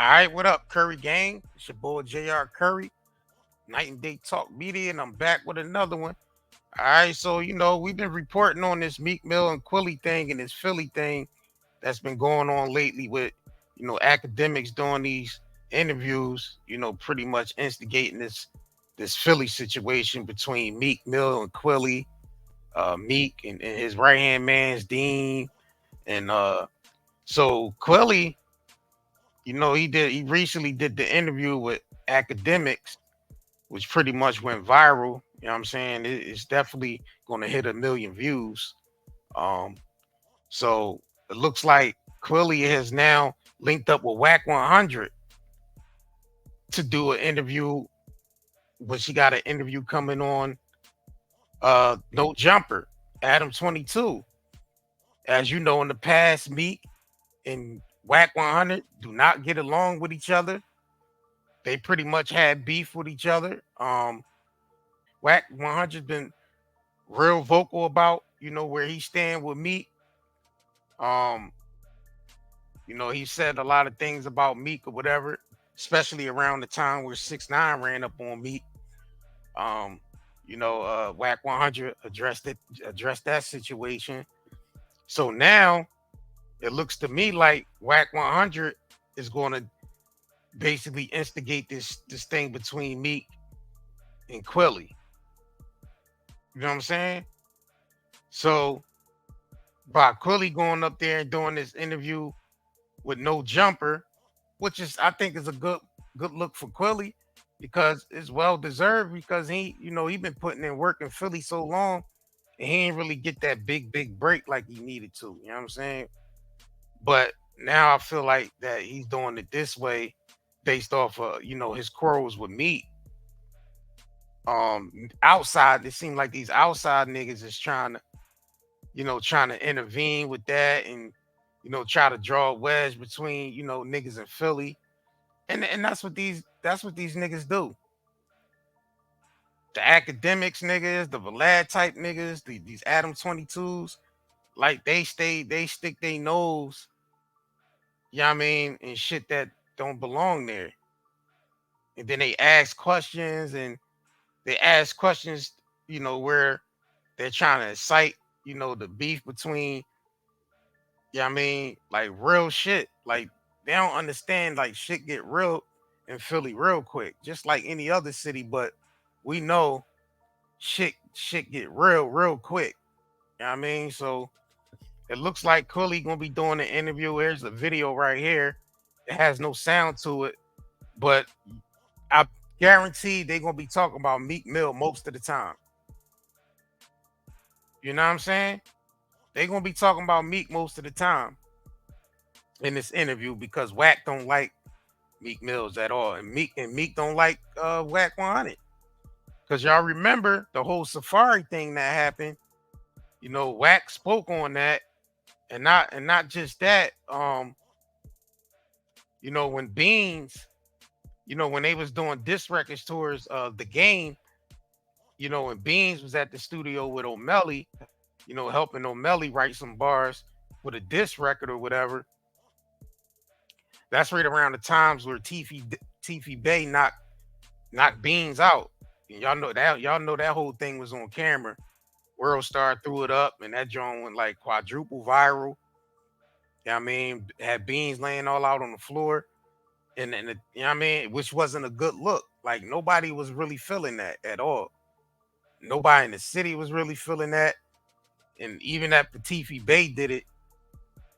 right, what up, Curry Gang? It's your boy JR Curry, Night and Day Talk Media, and I'm back with another one. All right, so we've been reporting on this Meek Mill and Quilly thing and this Philly thing that's been going on lately with academics doing these interviews, pretty much instigating this Philly situation between Meek Mill and Quilly, Meek and his right hand man's Dean, and so Quilly, he recently did the interview with academics, which pretty much went viral. You know what I'm saying? It's definitely going to hit 1 million views. Um, so it looks like Quilly has now linked up with Wack 100 to do an interview, but she got an interview coming on No Jumper, Adam 22. As you know, in the past, Meek and Wack 100 do not get along with each other. They pretty much had beef with each other. Wack 100 been real vocal about where he stand with Meek. Um, he said a lot of things about Meek or whatever, especially around the time where 6ix9ine ran up on Meek. Um, Wack 100 addressed that situation. So now it looks to me like Wack 100 is going to basically instigate this thing between Meek and Quilly. You know what I'm saying? So by Quilly going up there and doing this interview with No Jumper, which is I think is a good look for Quilly because it's well deserved because he been putting in work in Philly so long and he ain't really get that big break like he needed to. You know what I'm saying? But now I feel like that he's doing it this way based off of his quarrels with Meat. Outside, it seems like these outside niggas is trying to intervene with that and try to draw a wedge between niggas in Philly, and that's what these niggas do. The academics niggas, the Vlad type niggas, these Adam 22s, like they stick their nose, you know what I mean, and shit that don't belong there, and then they ask questions and they ask questions, where they're trying to incite the beef between. Yeah, I mean, like real shit. Like they don't understand. Like shit get real in Philly real quick, just like any other city. But we know shit get real quick. You know what I mean? So it looks like Quilly gonna be doing an interview. Here's a video right here. It has no sound to it, but I guarantee they gonna be talking about Meek Mill most of the time. You know what I'm saying? They gonna be talking about Meek most of the time in this interview because Wack don't like Meek Mills at all, and Meek don't like Wack 100 because y'all remember the whole Safari thing that happened. Wack spoke on that, and not just that. When Beans, when they was doing disc records tours of the game, when Beans was at the studio with O'Malley, helping O'Malley write some bars with a disc record or whatever. That's right around the times where Tiffy Bay knocked Beans out. And y'all know that whole thing was on camera. World Star threw it up, and that joint went like quadruple viral. You know what I mean? Had Beans laying all out on the floor, and you know what I mean, which wasn't a good look. Like nobody was really feeling that at all. Nobody in the city was really feeling that, and even after Tiffy Bay did it,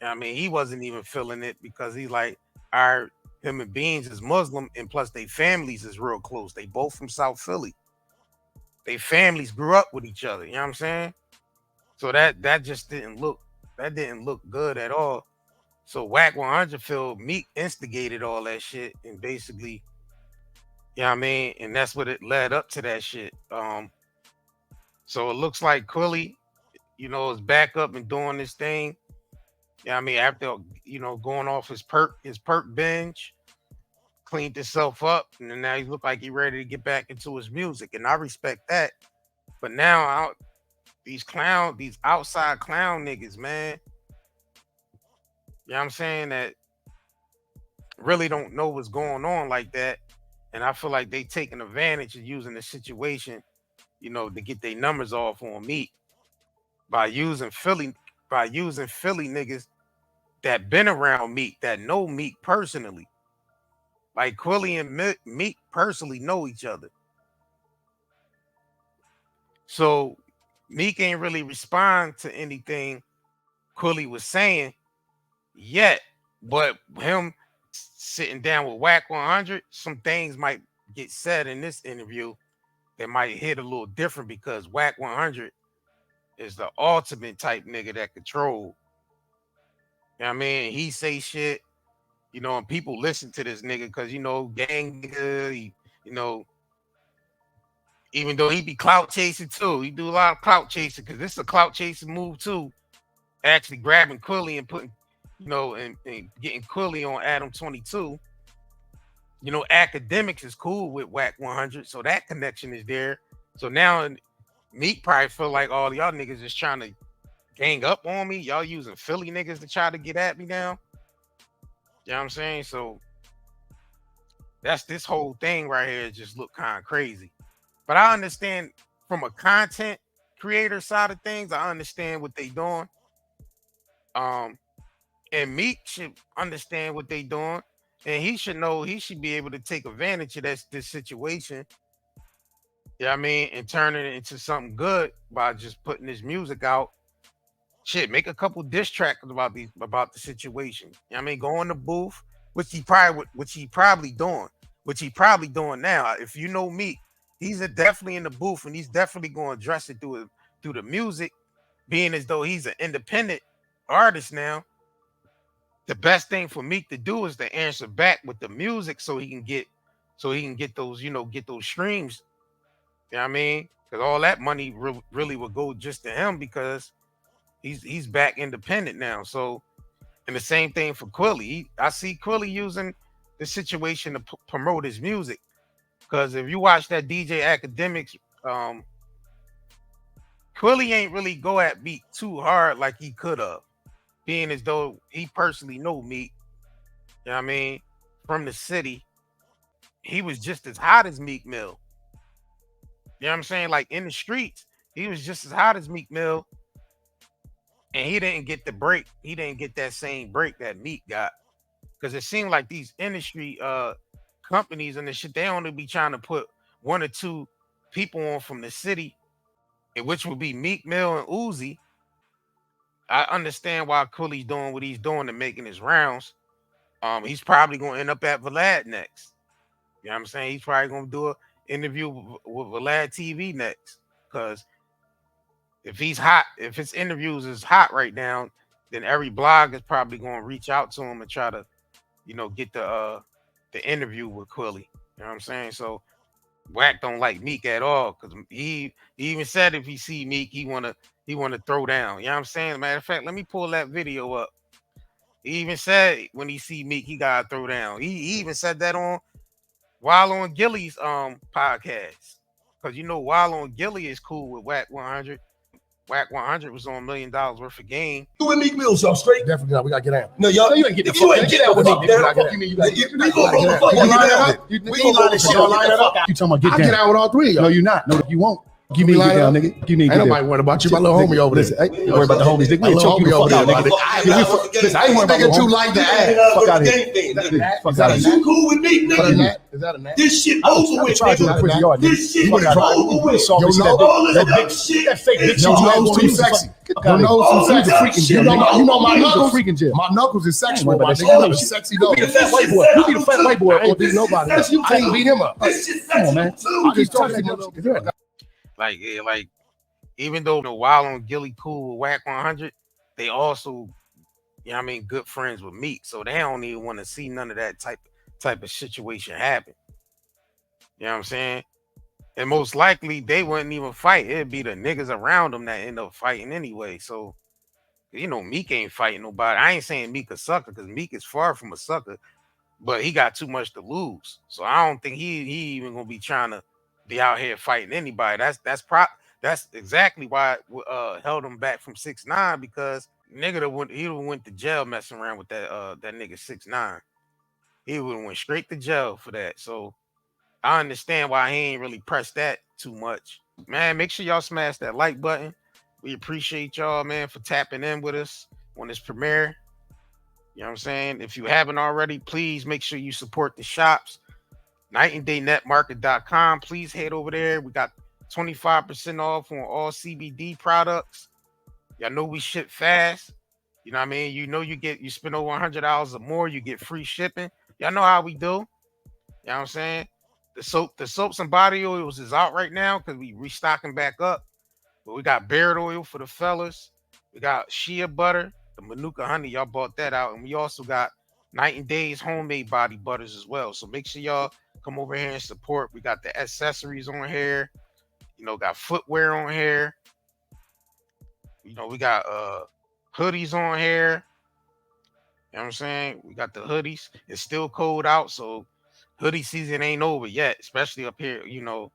I mean, he wasn't even feeling it because he's like, our him and Beans is Muslim, and plus they families is real close. They both from South Philly. They families grew up with each other. You know what I'm saying? So that just didn't look good at all. So Wack 100 feel Meek instigated all that shit and basically, you know what I mean, and that's what it led up to that shit. So it looks like Quilly, is back up and doing this thing. Yeah, I mean, after going off his perk binge, cleaned himself up, and then now he look like he ready to get back into his music, and I respect that. But now these outside clown niggas, man. You know what I'm saying? That really don't know what's going on like that. And I feel like they taking advantage of using the situation, to get their numbers off on Meek by using Philly niggas that been around Meek, that know Meek personally. Like Quilly and Meek personally know each other. So Meek ain't really respond to anything Quilly was saying yet. But him sitting down with Wack 100, some things might get said in this interview that might hit a little different because Wack 100 is the ultimate type nigga that control. You know what I mean? He say shit, and people listen to this nigga because gang nigga, you know, even though he be clout chasing too. He do a lot of clout chasing because this is a clout chasing move too. Actually grabbing Quilly and putting, and getting Quilly on Adam 22. Academics is cool with Wack 100, so that connection is there. So now Meek probably feel like all y'all niggas is trying to gang up on me. Y'all using Philly niggas to try to get at me now. You know what I'm saying? So that's this whole thing right here just look kind of crazy. But I understand from a content creator side of things, I understand what they doing. Um, and Meek should understand what they doing, and he should know he should be able to take advantage of this situation. Yeah, I mean, and turn it into something good by just putting his music out. Shit, make a couple diss tracks about the situation. You know what I mean, go in the booth, which he probably doing now. If you know Meek, he's definitely in the booth, and he's definitely going to address it through the music, being as though he's an independent artist now. The best thing for Meek to do is to answer back with the music so he can get those, get those streams. You know what I mean? Because all that money really would go just to him because he's back independent now. So, and the same thing for Quilly. I see Quilly using the situation to promote his music. Because if you watch that DJ Academics, um, Quilly ain't really go at Meek too hard like he could have, being as though he personally know Meek. You know what I mean? From the city, he was just as hot as Meek Mill. You know what I'm saying? Like in the streets, he was just as hot as Meek Mill, and he didn't get the break. He didn't get that same break that Meek got because it seemed like these industry companies and the shit they only be trying to put one or two people on from the city, and which would be Meek Mill and Uzi. I understand why Quilly's doing what he's doing and making his rounds. He's probably gonna end up at Vlad next. You know what I'm saying? He's probably gonna do an interview with Vlad TV next. Because if he's hot, if his interviews is hot right now, then every blog is probably gonna reach out to him and try to, get the interview with Quilly. You know what I'm saying? So Wack don't like Meek at all because he even said if he see Meek, he wanna throw down. You know what I'm saying? Matter of fact, let me pull that video up. He even said when he see Meek, he gotta throw down. He even said that while on Gilly's podcast. Because while on Gilly is cool with Wack 100. Wack 100 was on $1 million worth of game. You and Meek Mill, so straight. Definitely not. We gotta get out. No, y'all, you ain't get the fuck. You ain't get out with Meek. You line that up. You talking about get down? I get out with all three of y'all. No, you not. No, you won't. Give me get down, nigga. You need to get down. Ain't nobody worried about you, my little homie over there. Listen, ain't worried about the homies. Nigga, we choke you over there, nigga. Listen, I ain't worried about the too like the ass. Fuck out of here. Fuck out of here. You cool with Meek, nigga? Is that a nap? This shit over with, nigga. This shit over with. That big shit. That fake bitch. Your nose too sexy. Your nose too sexy. You know my knuckles. My knuckles is sexual. My nigga, you sexy though. You be the fat white boy. You be the fat white boy. I ain't beat nobody. I ain't beat him up. Come on, man. I just talking to you. Like even though while on Gilly cool with Wack 100, they also, good friends with Meek. So they don't even want to see none of that type of situation happen. You know what I'm saying? And most likely they wouldn't even fight. It'd be the niggas around them that end up fighting anyway. So, Meek ain't fighting nobody. I ain't saying Meek a sucker because Meek is far from a sucker, but he got too much to lose. So I don't think he even gonna be trying to be out here fighting anybody. That's exactly why it held him back from 6ix9ine because nigga he went to jail messing around with that nigga 6ix9ine. he would have went straight to jail for that. So I understand why he ain't really pressed that too much. Man, make sure y'all smash that like button. We appreciate y'all, man, for tapping in with us on this premiere. You know what I'm saying? If you haven't already, please make sure you support the shops. Nightanddaynetmarket.com. Please head over there. We got 25% off on all CBD products. Y'all know we ship fast. You know what I mean? You know you spend over $100 or more, you get free shipping. Y'all know how we do. You know what I'm saying? The soaps and body oils is out right now because we restocking back up. But we got beard oil for the fellas. We got shea butter, the Manuka honey. Y'all bought that out. And we also got Night and Day's homemade body butters as well. So make sure y'all come over here and support. We got the accessories on here. You know, got footwear on here. You know, we got hoodies on here. You know what I'm saying? We got the hoodies. It's still cold out, so hoodie season ain't over yet, especially up here, you know,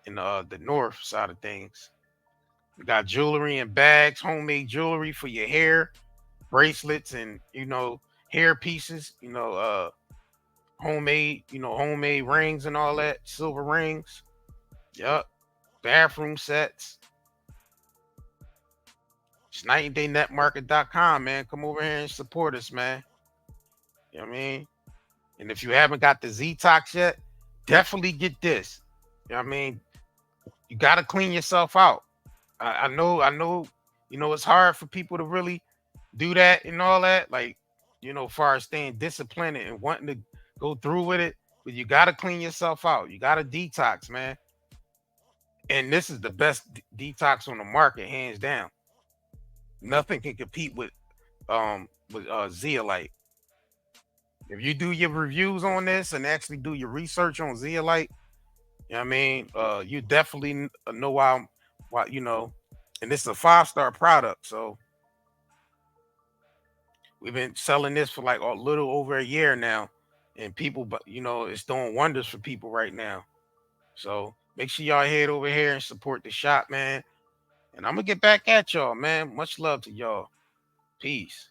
in the north side of things. We got jewelry and bags, homemade jewelry for your hair, bracelets and hair pieces, homemade rings and all that, silver rings. Yup. Bathroom sets. It's nightanddaynetmarket.com, man. Come over here and support us, man. You know what I mean? And if you haven't got the Z-Tox yet, definitely get this. You know what I mean? You gotta clean yourself out. I know, it's hard for people to really do that and all that, like, far as staying disciplined and wanting to go through with it, but you gotta clean yourself out. You gotta detox, man. And this is the best detox on the market, hands down. Nothing can compete with zeolite. If you do your reviews on this and actually do your research on zeolite, you know what I mean, you definitely know why. And this is a 5-star product, so we've been selling this for like a little over a year now, and people, but it's doing wonders for people right now. So make sure y'all head over here and support the shop, man. And I'm gonna get back at y'all, man. Much love to y'all. Peace.